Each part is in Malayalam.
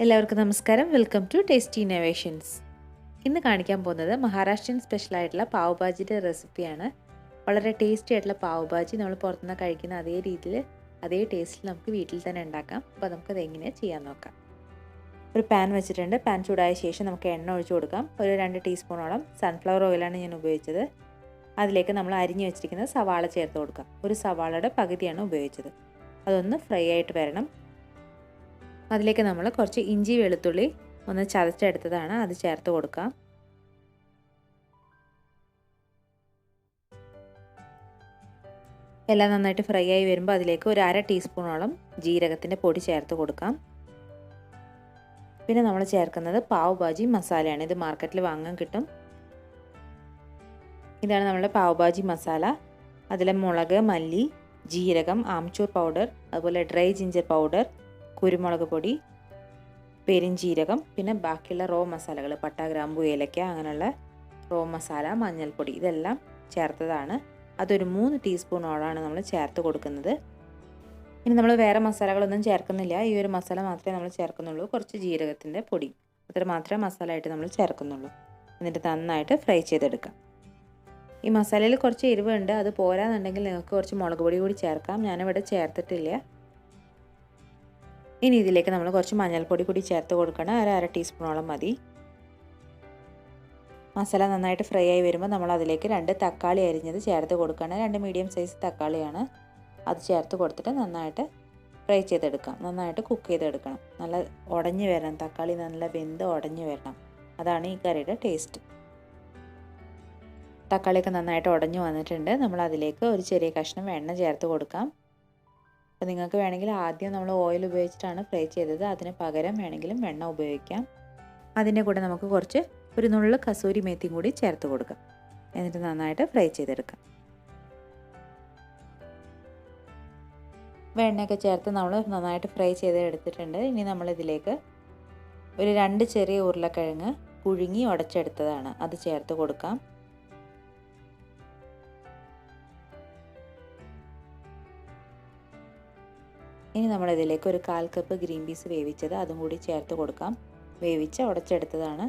എല്ലാവർക്കും നമസ്കാരം. Welcome to tasty innovations. ഇന്ന് കാണിക്കാൻ പോകുന്നത് മഹാരാഷ്ട്രീയൻ സ്പെഷ്യലായിട്ടുള്ള പാവ് ഭാജിയുടെ റെസിപ്പിയാണ്. വളരെ ടേസ്റ്റി ആയിട്ടുള്ള പാവ് ഭാജി നമ്മൾ പുറത്തുനിന്ന് കഴിക്കുന്ന അതേ രീതിയിൽ അതേ ടേസ്റ്റിൽ നമുക്ക് വീട്ടിൽ തന്നെ ഉണ്ടാക്കാം. അപ്പോൾ നമുക്കത് എങ്ങനെയാണ് ചെയ്യാൻ നോക്കാം. ഒരു പാൻ വെച്ചിട്ടുണ്ട്. പാൻ ചൂടായ ശേഷം നമുക്ക് എണ്ണ ഒഴിച്ചു കൊടുക്കാം. ഒരു 2 ടീസ്പൂണോളം സൺഫ്ലവർ ഓയിലാണ് ഞാൻ ഉപയോഗിച്ചത്. അതിലേക്ക് നമ്മൾ അരിഞ്ഞു വെച്ചിരിക്കുന്ന സവാള ചേർത്ത് കൊടുക്കാം. ഒരു സവാളയുടെ പകുതിയാണ് ഉപയോഗിച്ചത്. അതൊന്ന് ഫ്രൈ ആയിട്ട് വരണം. അതിലേക്ക് നമ്മൾ കുറച്ച് ഇഞ്ചി വെളുത്തുള്ളി ഒന്ന് ചതച്ചെടുത്തതാണ്, അത് ചേർത്ത് കൊടുക്കാം. എല്ലാം നന്നായിട്ട് ഫ്രൈ ആയി വരുമ്പോൾ അതിലേക്ക് ഒരു 1/2 ടീസ്പൂണോളം ജീരകത്തിൻ്റെ പൊടി ചേർത്ത് കൊടുക്കാം. പിന്നെ നമ്മൾ ചേർക്കുന്നത് പാവ് ഭാജി മസാലയാണ്. ഇത് മാർക്കറ്റിൽ വാങ്ങാൻ കിട്ടും. ഇതാണ് നമ്മുടെ പാവ് ഭാജി മസാല. അതിലെ മുളക്, മല്ലി, ജീരകം, ആംചൂർ പൗഡർ, അതുപോലെ ഡ്രൈ ജിഞ്ചർ പൗഡർ, കുരുമുളക് പൊടി, പെരിഞ്ജീരകം, പിന്നെ ബാക്കിയുള്ള റോ മസാലകൾ പട്ട, ഗ്രാമ്പു, ഏലക്ക അങ്ങനെയുള്ള റോ മസാല, മഞ്ഞൾപ്പൊടി ഇതെല്ലാം ചേർത്തതാണ്. അതൊരു 3 ടീസ്പൂണോളാണ് നമ്മൾ ചേർത്ത് കൊടുക്കുന്നത്. ഇനി നമ്മൾ വേറെ മസാലകളൊന്നും ചേർക്കുന്നില്ല. ഈ ഒരു മസാല മാത്രമേ നമ്മൾ ചേർക്കുന്നുള്ളൂ. കുറച്ച് ജീരകത്തിൻ്റെ പൊടി അത്ര മാത്രമേ മസാല ആയിട്ട് നമ്മൾ ചേർക്കുന്നുള്ളൂ. എന്നിട്ട് നന്നായിട്ട് ഫ്രൈ ചെയ്തെടുക്കാം. ഈ മസാലയിൽ കുറച്ച് എരിവുണ്ട്. അത് പോരാന്നുണ്ടെങ്കിൽ നിങ്ങൾക്ക് കുറച്ച് മുളക് പൊടി കൂടി ചേർക്കാം. ഞാനിവിടെ ചേർത്തിട്ടില്ല. ഇനി ഇതിലേക്ക് നമ്മൾ കുറച്ച് മഞ്ഞൾപ്പൊടി കൂടി ചേർത്ത് കൊടുക്കണം. 1/2 ടീസ്പൂണോളം മതി. മസാല നന്നായിട്ട് ഫ്രൈ ആയി വരുമ്പോൾ നമ്മൾ അതിലേക്ക് 2 തക്കാളി അരിഞ്ഞത് ചേർത്ത് കൊടുക്കണം. 2 മീഡിയം സൈസ് തക്കാളിയാണ്. അത് ചേർത്ത് കൊടുത്തിട്ട് നന്നായിട്ട് ഫ്രൈ ചെയ്തെടുക്കാം. നന്നായിട്ട് കുക്ക് ചെയ്തെടുക്കണം. നല്ല ഉടഞ്ഞു വരണം. തക്കാളി നല്ല വെന്ത് ഉടഞ്ഞു വരണം. അതാണ് ഈ കറിയുടെ ടേസ്റ്റ്. തക്കാളിയൊക്കെ നന്നായിട്ട് ഉടഞ്ഞു വന്നിട്ടുണ്ട്. നമ്മൾ അതിലേക്ക് ഒരു ചെറിയ കഷ്ണം എണ്ണ ചേർത്ത് കൊടുക്കാം. അപ്പോൾ നിങ്ങൾക്ക് വേണമെങ്കിൽ ആദ്യം നമ്മൾ ഓയിൽ ഉപയോഗിച്ചിട്ടാണ് ഫ്രൈ ചെയ്തത്. അതിന് പകരം വേണമെങ്കിലും എണ്ണ ഉപയോഗിക്കാം. അതിൻ്റെ കൂടെ നമുക്ക് കുറച്ച് ഒരു നുള്ളു കസൂരി മേത്തിയും കൂടി ചേർത്ത് കൊടുക്കാം. എന്നിട്ട് നന്നായിട്ട് ഫ്രൈ ചെയ്തെടുക്കാം. എണ്ണയൊക്കെ ചേർത്ത് നമ്മൾ നന്നായിട്ട് ഫ്രൈ ചെയ്ത് എടുത്തിട്ടുണ്ട്. ഇനി നമ്മളിതിലേക്ക് ഒരു 2 ചെറിയ ഉരുളക്കിഴങ്ങ് പുഴുങ്ങി ഉടച്ചെടുത്തതാണ്, അത് ചേർത്ത് കൊടുക്കാം. ഇനി നമ്മളിതിലേക്ക് ഒരു 1/4 കപ്പ് ഗ്രീൻ പീസ് വേവിച്ചത് അതും കൂടി ചേർത്ത് കൊടുക്കാം. വേവിച്ച് ഉടച്ചെടുത്തതാണ്.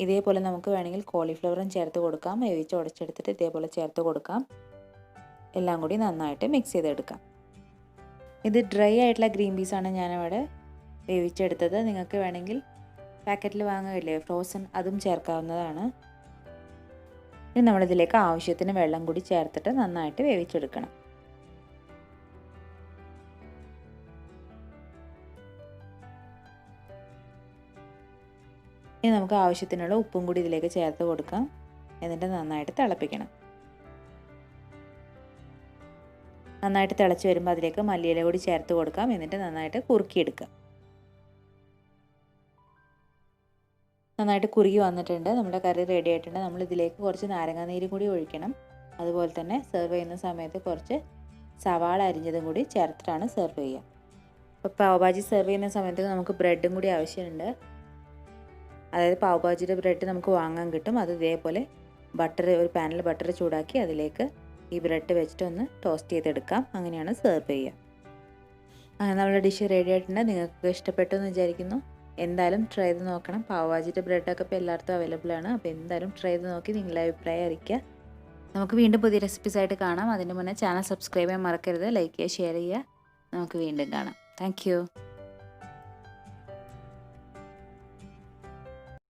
ഇതേപോലെ നമുക്ക് വേണമെങ്കിൽ കോളിഫ്ലവറും ചേർത്ത് കൊടുക്കാം. വേവിച്ച് ഉടച്ചെടുത്തിട്ട് ഇതേപോലെ ചേർത്ത് കൊടുക്കാം. എല്ലാം കൂടി നന്നായിട്ട് മിക്സ് ചെയ്തെടുക്കാം. ഇത് ഡ്രൈ ആയിട്ടുള്ള ഗ്രീൻ പീസാണ് ഞാനിവിടെ വേവിച്ചെടുത്തത്. നിങ്ങൾക്ക് വേണമെങ്കിൽ പാക്കറ്റിൽ വാങ്ങുകയില്ലേ ഫ്രോസൺ, അതും ചേർക്കാവുന്നതാണ്. ഇനി നമ്മളിതിലേക്ക് ആവശ്യത്തിന് വെള്ളം കൂടി ചേർത്തിട്ട് നന്നായിട്ട് വേവിച്ചെടുക്കണം. ഇനി നമുക്ക് ആവശ്യത്തിനുള്ള ഉപ്പും കൂടി ഇതിലേക്ക് ചേർത്ത് കൊടുക്കാം. എന്നിട്ട് നന്നായിട്ട് തിളപ്പിക്കണം. നന്നായിട്ട് തിളച്ച് വരുമ്പോൾ അതിലേക്ക് മല്ലിയില കൂടി ചേർത്ത് കൊടുക്കാം. എന്നിട്ട് നന്നായിട്ട് കുറുക്കിയെടുക്കുക. നന്നായിട്ട് കുറുകി വന്നിട്ടുണ്ട്. നമ്മുടെ കറി റെഡി ആയിട്ടുണ്ട്. നമ്മൾ ഇതിലേക്ക് കുറച്ച് നാരങ്ങാനീര് കൂടി ഒഴിക്കണം. അതുപോലെ തന്നെ സെർവ് ചെയ്യുന്ന സമയത്ത് കുറച്ച് സവാള അരിഞ്ഞതും കൂടി ചേർത്തിട്ടാണ് സെർവ് ചെയ്യുക. അപ്പോൾ പാവ് ഭാജി സെർവ് ചെയ്യുന്ന സമയത്ത് നമുക്ക് ബ്രെഡും കൂടി ആവശ്യമുണ്ട്. അതായത് പാവ് ഭാജിയുടെ ബ്രെഡ് നമുക്ക് വാങ്ങാൻ കിട്ടും. അത് ഇതേപോലെ ഒരു പാനിൽ ബട്ടർ ചൂടാക്കി അതിലേക്ക് ഈ ബ്രെഡ് വെച്ചിട്ട് ഒന്ന് ടോസ്റ്റ് ചെയ്തെടുക്കാം. അങ്ങനെയാണ് സെർവ് ചെയ്യുക. അങ്ങനെ നമ്മുടെ ഡിഷ് റെഡി ആയിട്ടുണ്ട്. നിങ്ങൾക്ക് ഇഷ്ടപ്പെട്ടു എന്ന് വിചാരിക്കുന്നു. എന്തായാലും ട്രൈ ചെയ്ത് നോക്കണം. പാവ് ഭാജിയുടെ ബ്രെഡൊക്കെ ഇപ്പോൾ എല്ലായിടത്തും അവൈലബിൾ ആണ്. അപ്പോൾ എന്തായാലും ട്രൈ ചെയ്ത് നോക്കി നിങ്ങളുടെ അഭിപ്രായം അറിയിക്കുക. നമുക്ക് വീണ്ടും പുതിയ റെസിപ്പീസായിട്ട് കാണാം. അതിന് മുന്നേ ചാനൽ സബ്സ്ക്രൈബ് ചെയ്യാൻ മറക്കരുത്. ലൈക്ക് ചെയ്യുക, ഷെയർ ചെയ്യുക. നമുക്ക് വീണ്ടും കാണാം. താങ്ക്